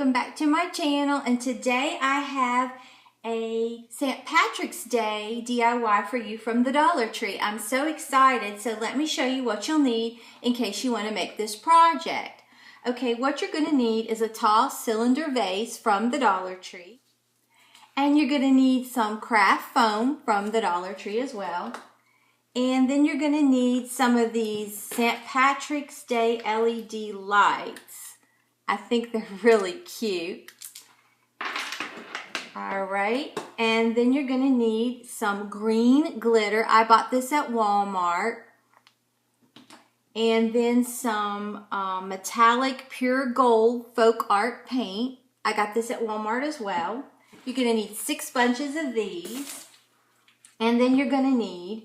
welcome back to my channel, and today I have a St. Patrick's Day DIY for you from the Dollar Tree. I'm so excited, so let me show you what you'll need in case you want to make this project. Okay, what you're going to need is a tall cylinder vase from the Dollar Tree, and you're going to need some craft foam from the Dollar Tree as well. And then you're going to need some of these St. Patrick's Day LED lights. I think they're really cute. Alright, and then you're going to need some green glitter. I bought this at Walmart. And then some metallic pure gold folk art paint. I got this at Walmart as well. You're going to need 6 bunches of these. And then you're going to need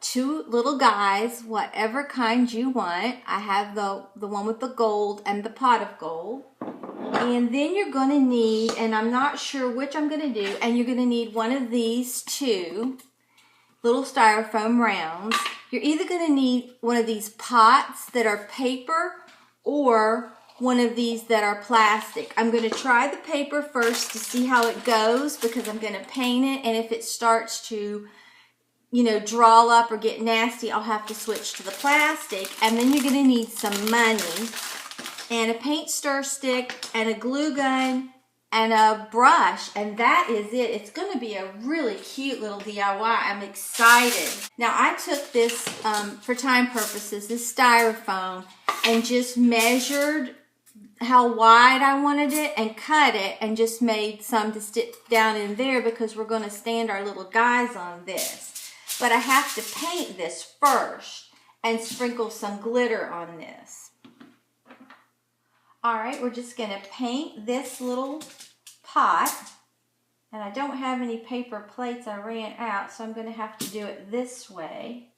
2 little guys, whatever kind you want. I have the one with the gold and the pot of gold. And then you're going to need, and I'm not sure which I'm going to do, and you're going to need one of these 2 little styrofoam rounds. You're either going to need one of these pots that are paper or one of these that are plastic. I'm going to try the paper first to see how it goes because I'm going to paint it, and if it starts to draw up or get nasty, I'll have to switch to the plastic. And then you're going to need some money and a paint stir stick and a glue gun and a brush, and that is it. It's going to be a really cute little DIY. I'm excited. Now I took this, for time purposes, this styrofoam, and just measured how wide I wanted it and cut it and just made some to stick down in there because we're going to stand our little guys on this. But I have to paint this first and sprinkle some glitter on this. Alright, we're just going to paint this little pot. And I don't have any paper plates. I ran out, so I'm going to have to do it this way.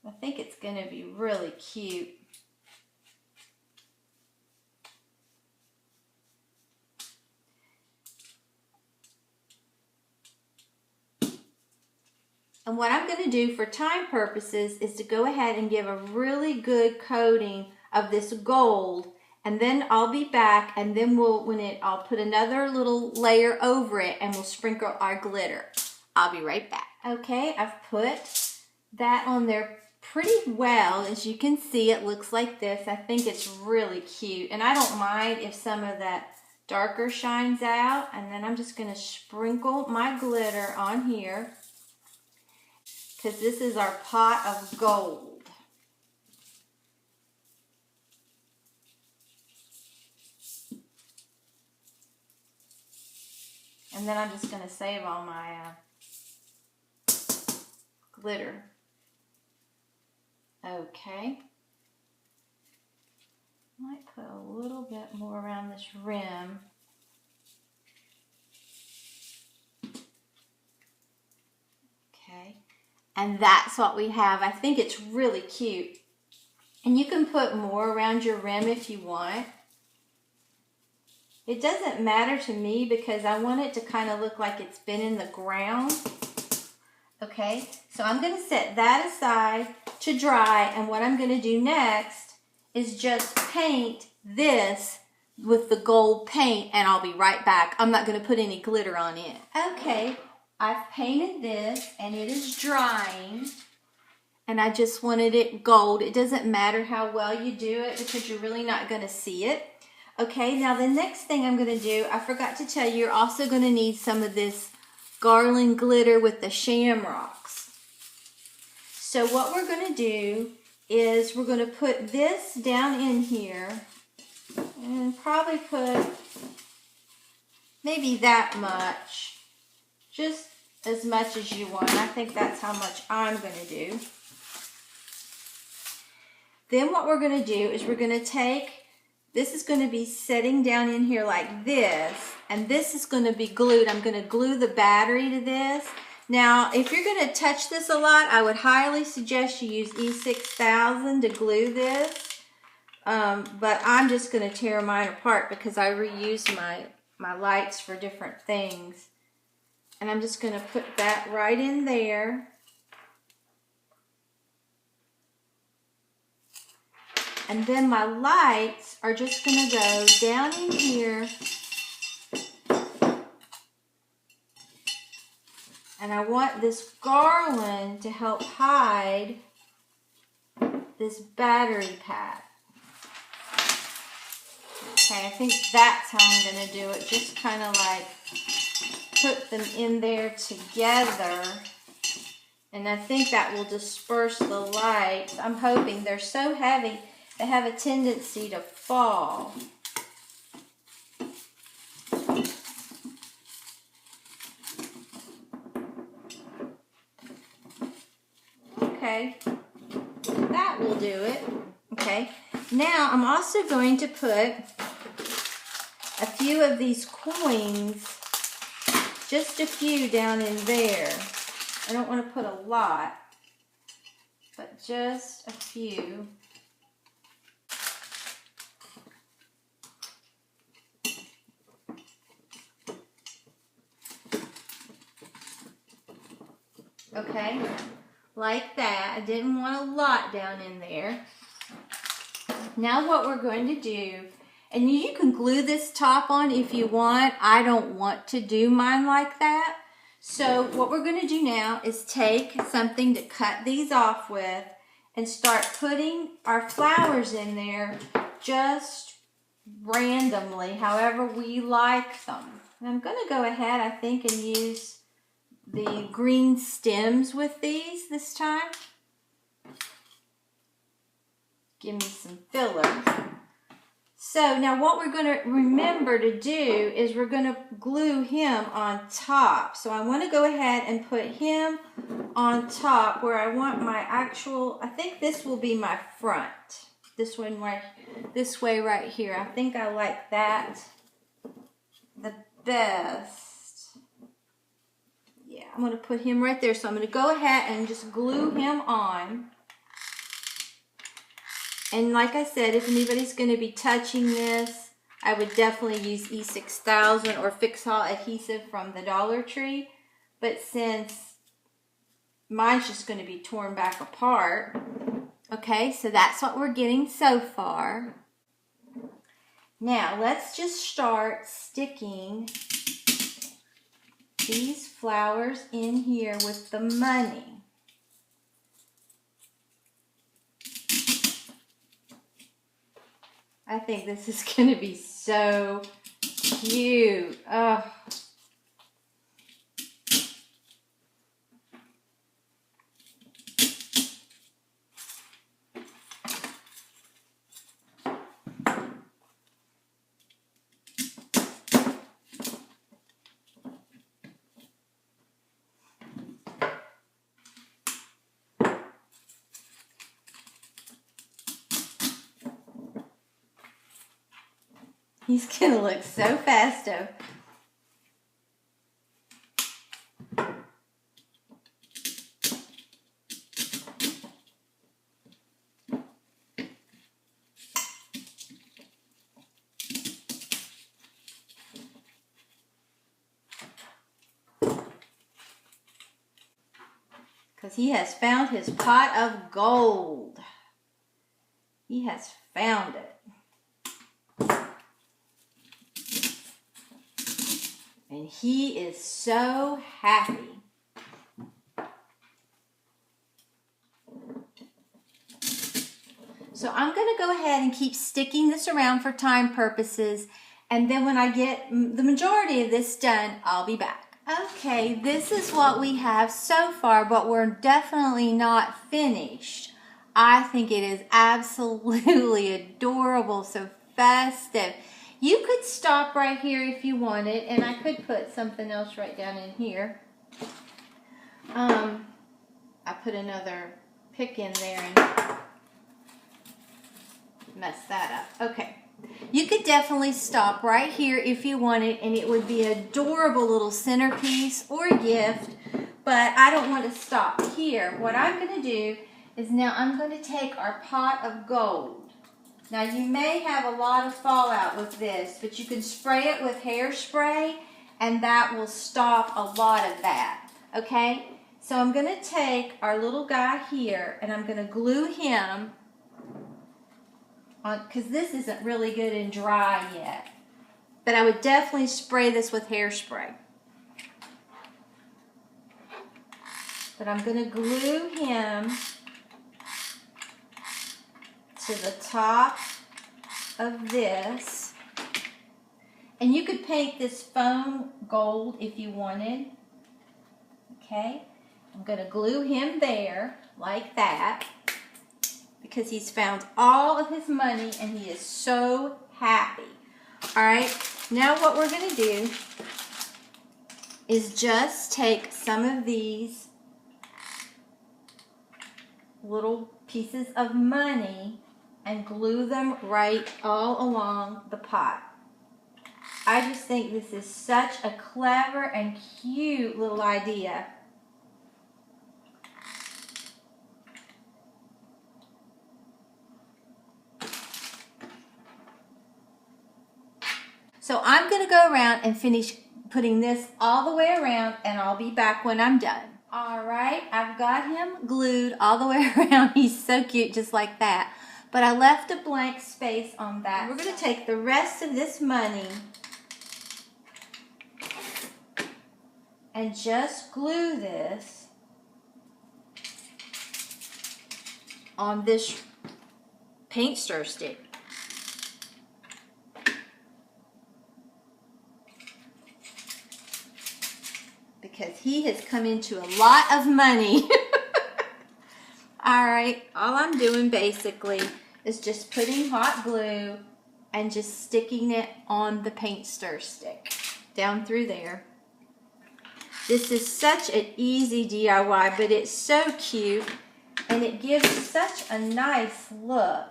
I think it's going to be really cute. And what I'm going to do for time purposes is to go ahead and give a really good coating of this gold, and then I'll be back, and then I'll put another little layer over it and we'll sprinkle our glitter. I'll be right back. Okay, I've put that on there pretty well. As you can see, it looks like this. I think it's really cute, and I don't mind if some of that darker shines out. And then I'm just going to sprinkle my glitter on here, because this is our pot of gold. And then I'm just going to save all my glitter. Okay. Might put a little bit more around this rim. Okay. And that's what we have. I think it's really cute. And you can put more around your rim if you want. It doesn't matter to me because I want it to kind of look like it's been in the ground. Okay, so I'm going to set that aside to dry, and what I'm going to do next is just paint this with the gold paint, and I'll be right back. I'm not going to put any glitter on it. Okay, I've painted this and it is drying, and I just wanted it gold. It doesn't matter how well you do it because you're really not going to see it. Okay, now the next thing I'm going to do, I forgot to tell you, you're also going to need some of this garland glitter with the shamrocks. So what we're going to do is we're going to put this down in here and probably put maybe that much, just as much as you want. I think that's how much I'm going to do. Then what we're going to do is we're going to take, this is going to be sitting down in here like this, and this is going to be glued. I'm going to glue the battery to this. Now, if you're going to touch this a lot, I would highly suggest you use E6000 to glue this. But I'm just going to tear mine apart because I reuse my lights for different things. And I'm just going to put that right in there. And then my lights are just going to go down in here. And I want this garland to help hide this battery pack. Okay, I think that's how I'm going to do it. Just kind of like put them in there together. And I think that will disperse the lights. I'm hoping. They're so heavy, they have a tendency to fall. Okay, that will do it. Okay, now I'm also going to put a few of these coins, just a few down in there. I don't want to put a lot, but just a few. Okay, like that. I didn't want a lot down in there. Now what we're going to do, and you can glue this top on if you want. I don't want to do mine like that. So what we're going to do now is take something to cut these off with and start putting our flowers in there just randomly, however we like them. And I'm going to go ahead, I think, and use the green stems with these this time. Give me some filler. So now what we're going to remember to do is we're going to glue him on top. So I want to go ahead and put him on top where I want my actual, I think this will be my front. This one right, this way right here. I think I like that the best. Yeah, I'm going to put him right there. So I'm going to go ahead and just glue him on. And like I said, if anybody's going to be touching this, I would definitely use E6000 or Fix-All adhesive from the Dollar Tree. But since mine's just going to be torn back apart, okay, so that's what we're getting so far. Now, let's just start sticking these flowers in here with the money. I think this is going to be so cute. Oh. He's going to look so festive. Because he has found his pot of gold. He has found it. And he is so happy. So I'm going to go ahead and keep sticking this around for time purposes. And then when I get the majority of this done, I'll be back. Okay, this is what we have so far, but we're definitely not finished. I think it is absolutely adorable, so festive. You could stop right here if you wanted, and I could put something else right down in here. I put another pick in there and mess that up. Okay. You could definitely stop right here if you wanted, and it would be an adorable little centerpiece or gift, but I don't want to stop here. What I'm going to do is now I'm going to take our pot of gold. Now you may have a lot of fallout with this, but you can spray it with hairspray and that will stop a lot of that, okay? So I'm going to take our little guy here and I'm going to glue him because this isn't really good and dry yet. But I would definitely spray this with hairspray. But I'm going to glue him to the top of this. And you could paint this foam gold if you wanted. Okay, I'm going to glue him there like that because he's found all of his money and he is so happy. All right, now what we're going to do is just take some of these little pieces of money and glue them right all along the pot. I just think this is such a clever and cute little idea. So I'm going to go around and finish putting this all the way around, and I'll be back when I'm done. All right, I've got him glued all the way around. He's so cute just like that. But I left a blank space on that. We're going to take the rest of this money and just glue this on this paint stir stick. Because he has come into a lot of money. All right, all I'm doing basically is just putting hot glue and just sticking it on the paint stir stick down through there. This is such an easy DIY, but it's so cute and it gives such a nice look.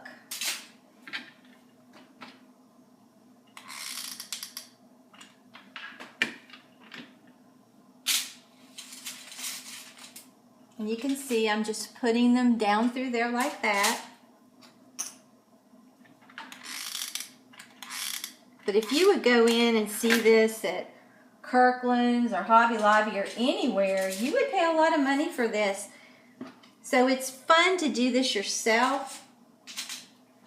And you can see I'm just putting them down through there like that. But if you would go in and see this at Kirkland's or Hobby Lobby or anywhere, you would pay a lot of money for this. So it's fun to do this yourself.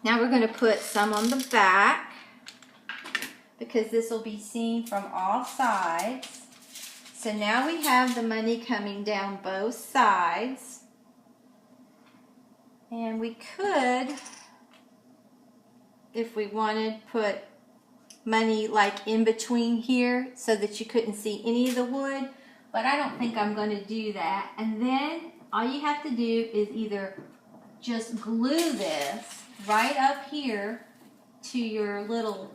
Now we're going to put some on the back because this will be seen from all sides. So now we have the money coming down both sides. And we could, if we wanted, put money like in between here so that you couldn't see any of the wood. But I don't think I'm going to do that. And then all you have to do is either just glue this right up here to your little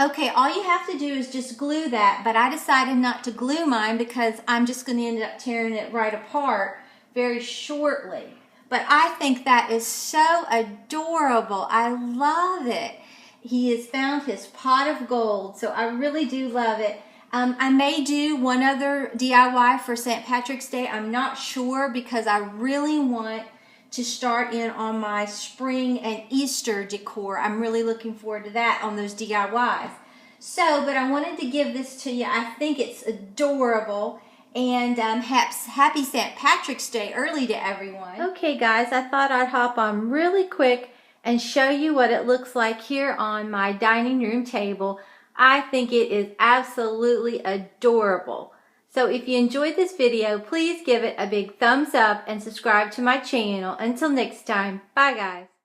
okay, all you have to do is just glue that, but I decided not to glue mine because I'm just going to end up tearing it right apart very shortly. But I think that is so adorable. I love it. He has found his pot of gold, so I really do love it. I may do one other DIY for St. Patrick's Day. I'm not sure because I really want to start in on my spring and Easter decor. I'm really looking forward to that on those DIYs. So, but I wanted to give this to you. I think it's adorable. And happy St. Patrick's Day early to everyone. Okay guys, I thought I'd hop on really quick and show you what it looks like here on my dining room table. I think it is absolutely adorable. So if you enjoyed this video, please give it a big thumbs up and subscribe to my channel. Until next time, bye guys.